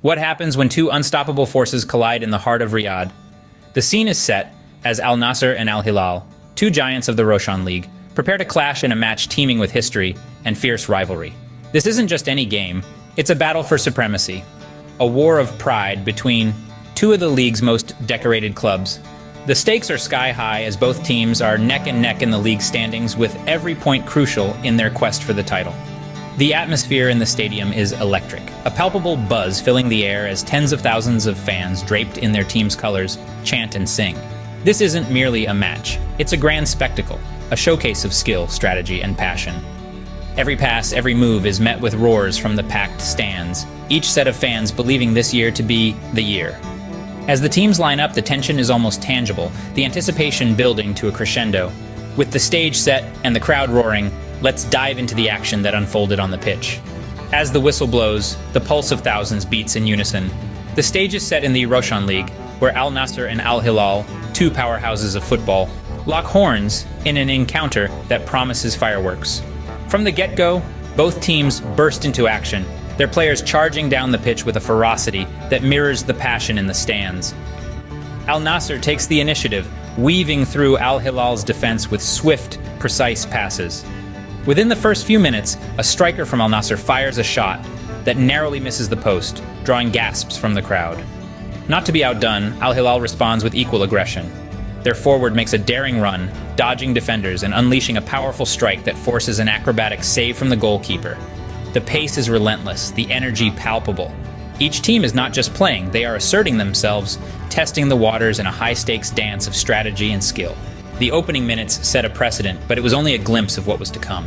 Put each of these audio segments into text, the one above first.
What happens when two unstoppable forces collide in the heart of Riyadh? The scene is set as Al-Nassr and Al-Hilal, two giants of the Roshon League, prepare to clash in a match teeming with history and fierce rivalry. This isn't just any game, it's a battle for supremacy, a war of pride between two of the league's most decorated clubs. The stakes are sky high as both teams are neck and neck in the league standings, with every point crucial in their quest for the title. The atmosphere in the stadium is electric, a palpable buzz filling the air as tens of thousands of fans draped in their team's colors chant and sing. This isn't merely a match, it's a grand spectacle, a showcase of skill, strategy, and passion. Every pass, every move is met with roars from the packed stands, each set of fans believing this year to be the year. As the teams line up, the tension is almost tangible, the anticipation building to a crescendo. With the stage set and the crowd roaring, let's dive into the action that unfolded on the pitch. As the whistle blows, the pulse of thousands beats in unison. The stage is set in the Roshon League, where Al-Nassr and Al-Hilal, two powerhouses of football, lock horns in an encounter that promises fireworks. From the get-go, both teams burst into action, their players charging down the pitch with a ferocity that mirrors the passion in the stands. Al-Nassr takes the initiative, weaving through Al-Hilal's defense with swift, precise passes. Within the first few minutes, a striker from Al-Nassr fires a shot that narrowly misses the post, drawing gasps from the crowd. Not to be outdone, Al-Hilal responds with equal aggression. Their forward makes a daring run, dodging defenders and unleashing a powerful strike that forces an acrobatic save from the goalkeeper. The pace is relentless, the energy palpable. Each team is not just playing, they are asserting themselves, testing the waters in a high-stakes dance of strategy and skill. The opening minutes set a precedent, but it was only a glimpse of what was to come.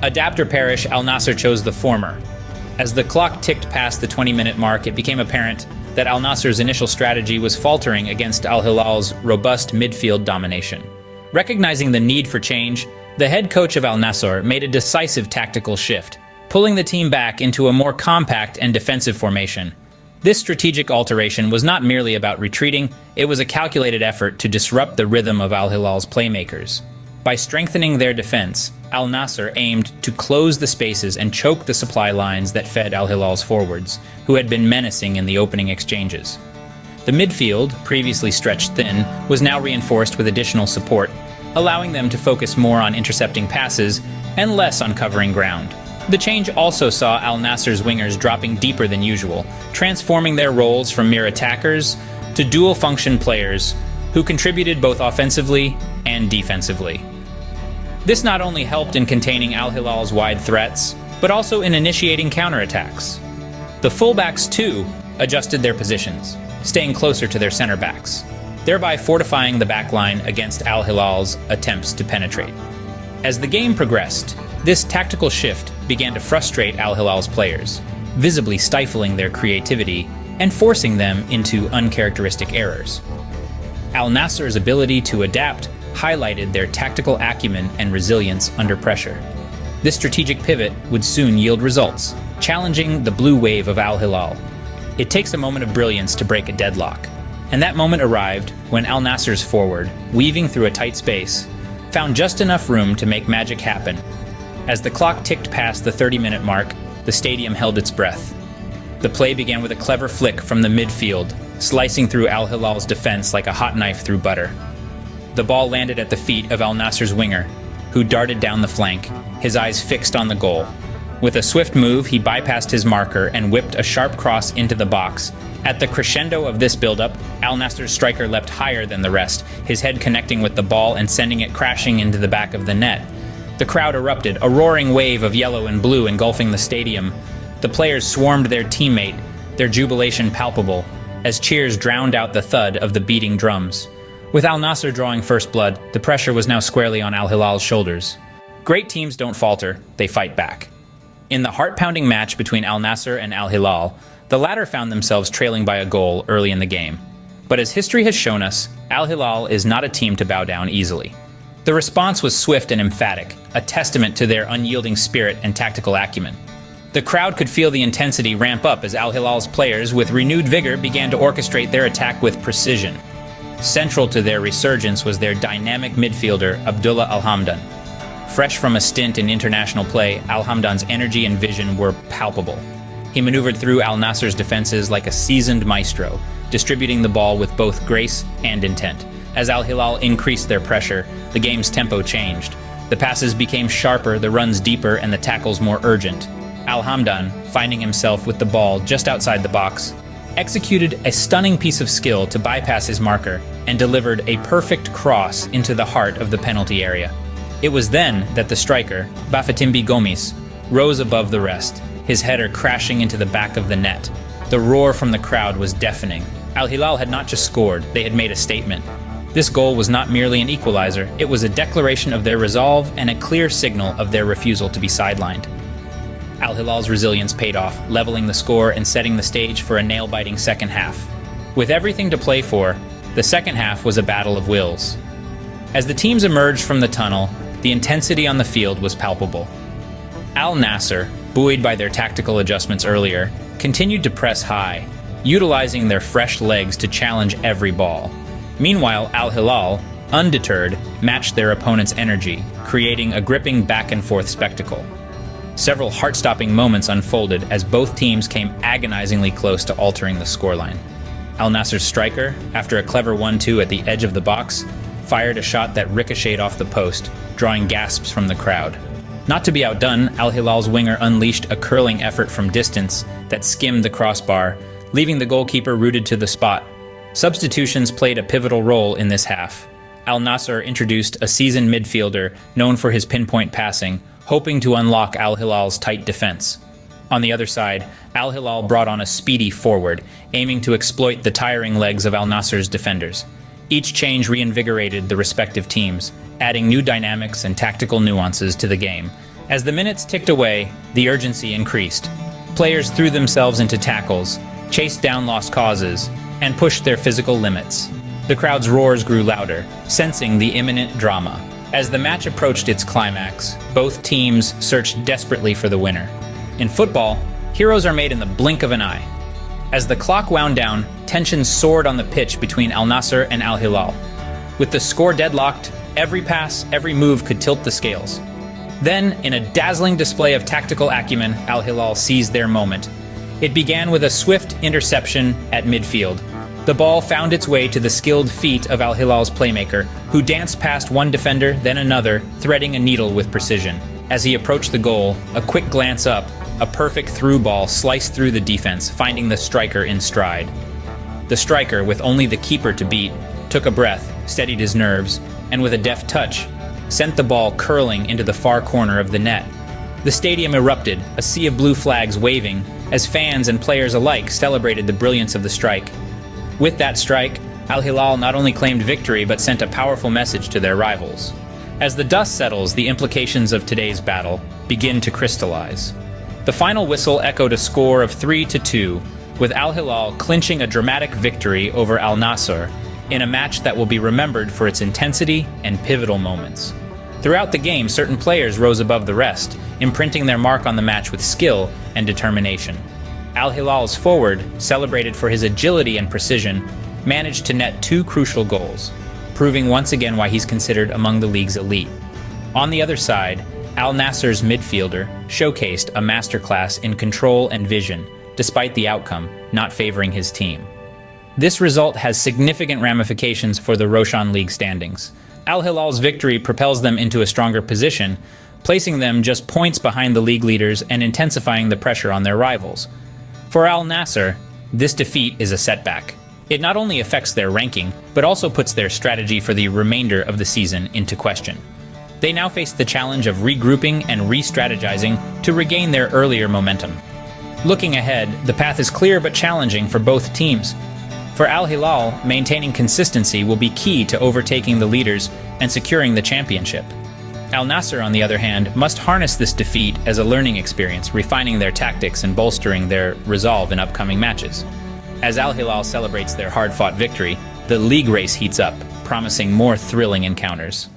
Adapt or perish, Al-Nassr chose the former. As the clock ticked past the 20-minute mark, it became apparent that Al-Nassr's initial strategy was faltering against Al-Hilal's robust midfield domination. Recognizing the need for change, the head coach of Al-Nassr made a decisive tactical shift, pulling the team back into a more compact and defensive formation. This strategic alteration was not merely about retreating, it was a calculated effort to disrupt the rhythm of Al-Hilal's playmakers. By strengthening their defense, Al-Nassr aimed to close the spaces and choke the supply lines that fed Al-Hilal's forwards, who had been menacing in the opening exchanges. The midfield, previously stretched thin, was now reinforced with additional support, allowing them to focus more on intercepting passes and less on covering ground. The change also saw Al-Nassr's wingers dropping deeper than usual, transforming their roles from mere attackers to dual-function players who contributed both offensively and defensively. This not only helped in containing Al-Hilal's wide threats, but also in initiating counterattacks. The fullbacks, too, adjusted their positions, staying closer to their center backs, thereby fortifying the backline against Al-Hilal's attempts to penetrate. As the game progressed, this tactical shift began to frustrate Al-Hilal's players, visibly stifling their creativity and forcing them into uncharacteristic errors. Al-Nassr's ability to adapt highlighted their tactical acumen and resilience under pressure. This strategic pivot would soon yield results, challenging the blue wave of Al-Hilal. It takes a moment of brilliance to break a deadlock, and that moment arrived when Al-Nassr's forward, weaving through a tight space, found just enough room to make magic happen. As the clock ticked past the 30-minute mark, the stadium held its breath. The play began with a clever flick from the midfield, slicing through Al-Hilal's defense like a hot knife through butter. The ball landed at the feet of Al-Nassr's winger, who darted down the flank, his eyes fixed on the goal. With a swift move, he bypassed his marker and whipped a sharp cross into the box. At the crescendo of this build-up, Al-Nassr's striker leapt higher than the rest, his head connecting with the ball and sending it crashing into the back of the net. The crowd erupted, a roaring wave of yellow and blue engulfing the stadium. The players swarmed their teammate, their jubilation palpable, as cheers drowned out the thud of the beating drums. With Al-Nassr drawing first blood, the pressure was now squarely on Al-Hilal's shoulders. Great teams don't falter, they fight back. In the heart-pounding match between Al-Nassr and Al-Hilal, the latter found themselves trailing by a goal early in the game. But as history has shown us, Al-Hilal is not a team to bow down easily. The response was swift and emphatic, a testament to their unyielding spirit and tactical acumen. The crowd could feel the intensity ramp up as Al-Hilal's players, with renewed vigor, began to orchestrate their attack with precision. Central to their resurgence was their dynamic midfielder, Abdullah Al-Hamdan. Fresh from a stint in international play, Al-Hamdan's energy and vision were palpable. He maneuvered through Al-Nassr's defenses like a seasoned maestro, distributing the ball with both grace and intent. As Al-Hilal increased their pressure, the game's tempo changed. The passes became sharper, the runs deeper, and the tackles more urgent. Al-Hamdan, finding himself with the ball just outside the box, executed a stunning piece of skill to bypass his marker and delivered a perfect cross into the heart of the penalty area. It was then that the striker, Bafétimbi Gomis, rose above the rest, his header crashing into the back of the net. The roar from the crowd was deafening. Al-Hilal had not just scored, they had made a statement. This goal was not merely an equalizer, it was a declaration of their resolve and a clear signal of their refusal to be sidelined. Al-Hilal's resilience paid off, leveling the score and setting the stage for a nail-biting second half. With everything to play for, the second half was a battle of wills. As the teams emerged from the tunnel, the intensity on the field was palpable. Al-Nassr, buoyed by their tactical adjustments earlier, continued to press high, utilizing their fresh legs to challenge every ball. Meanwhile, Al-Hilal, undeterred, matched their opponent's energy, creating a gripping back-and-forth spectacle. Several heart-stopping moments unfolded as both teams came agonizingly close to altering the scoreline. Al-Nassr's striker, after a clever 1-2 at the edge of the box, fired a shot that ricocheted off the post, drawing gasps from the crowd. Not to be outdone, Al-Hilal's winger unleashed a curling effort from distance that skimmed the crossbar, leaving the goalkeeper rooted to the spot. Substitutions played a pivotal role in this half. Al-Nassr introduced a seasoned midfielder known for his pinpoint passing, hoping to unlock Al-Hilal's tight defense. On the other side, Al-Hilal brought on a speedy forward, aiming to exploit the tiring legs of Al-Nassr's defenders. Each change reinvigorated the respective teams, adding new dynamics and tactical nuances to the game. As the minutes ticked away, the urgency increased. Players threw themselves into tackles, chased down lost causes, and pushed their physical limits. The crowd's roars grew louder, sensing the imminent drama. As the match approached its climax, both teams searched desperately for the winner. In football, heroes are made in the blink of an eye. As the clock wound down, tensions soared on the pitch between Al-Nassr and Al-Hilal. With the score deadlocked, every pass, every move could tilt the scales. Then, in a dazzling display of tactical acumen, Al-Hilal seized their moment. It began with a swift interception at midfield. The ball found its way to the skilled feet of Al-Hilal's playmaker, who danced past one defender, then another, threading a needle with precision. As he approached the goal, a quick glance up, a perfect through ball sliced through the defense, finding the striker in stride. The striker, with only the keeper to beat, took a breath, steadied his nerves, and with a deft touch, sent the ball curling into the far corner of the net. The stadium erupted, a sea of blue flags waving, as fans and players alike celebrated the brilliance of the strike. With that strike, Al-Hilal not only claimed victory but sent a powerful message to their rivals. As the dust settles, the implications of today's battle begin to crystallize. The final whistle echoed a score of 3-2, with Al-Hilal clinching a dramatic victory over Al-Nassr in a match that will be remembered for its intensity and pivotal moments. Throughout the game, certain players rose above the rest, imprinting their mark on the match with skill and determination. Al-Hilal's forward, celebrated for his agility and precision, managed to net 2 crucial goals, proving once again why he's considered among the league's elite. On the other side, Al-Nassr's midfielder showcased a masterclass in control and vision, despite the outcome not favoring his team. This result has significant ramifications for the Roshon League standings. Al-Hilal's victory propels them into a stronger position, placing them just points behind the league leaders and intensifying the pressure on their rivals. For Al-Nassr, this defeat is a setback. It not only affects their ranking, but also puts their strategy for the remainder of the season into question. They now face the challenge of regrouping and re-strategizing to regain their earlier momentum. Looking ahead, the path is clear but challenging for both teams. For Al-Hilal, maintaining consistency will be key to overtaking the leaders and securing the championship. Al-Nassr, on the other hand, must harness this defeat as a learning experience, refining their tactics and bolstering their resolve in upcoming matches. As Al-Hilal celebrates their hard-fought victory, the league race heats up, promising more thrilling encounters.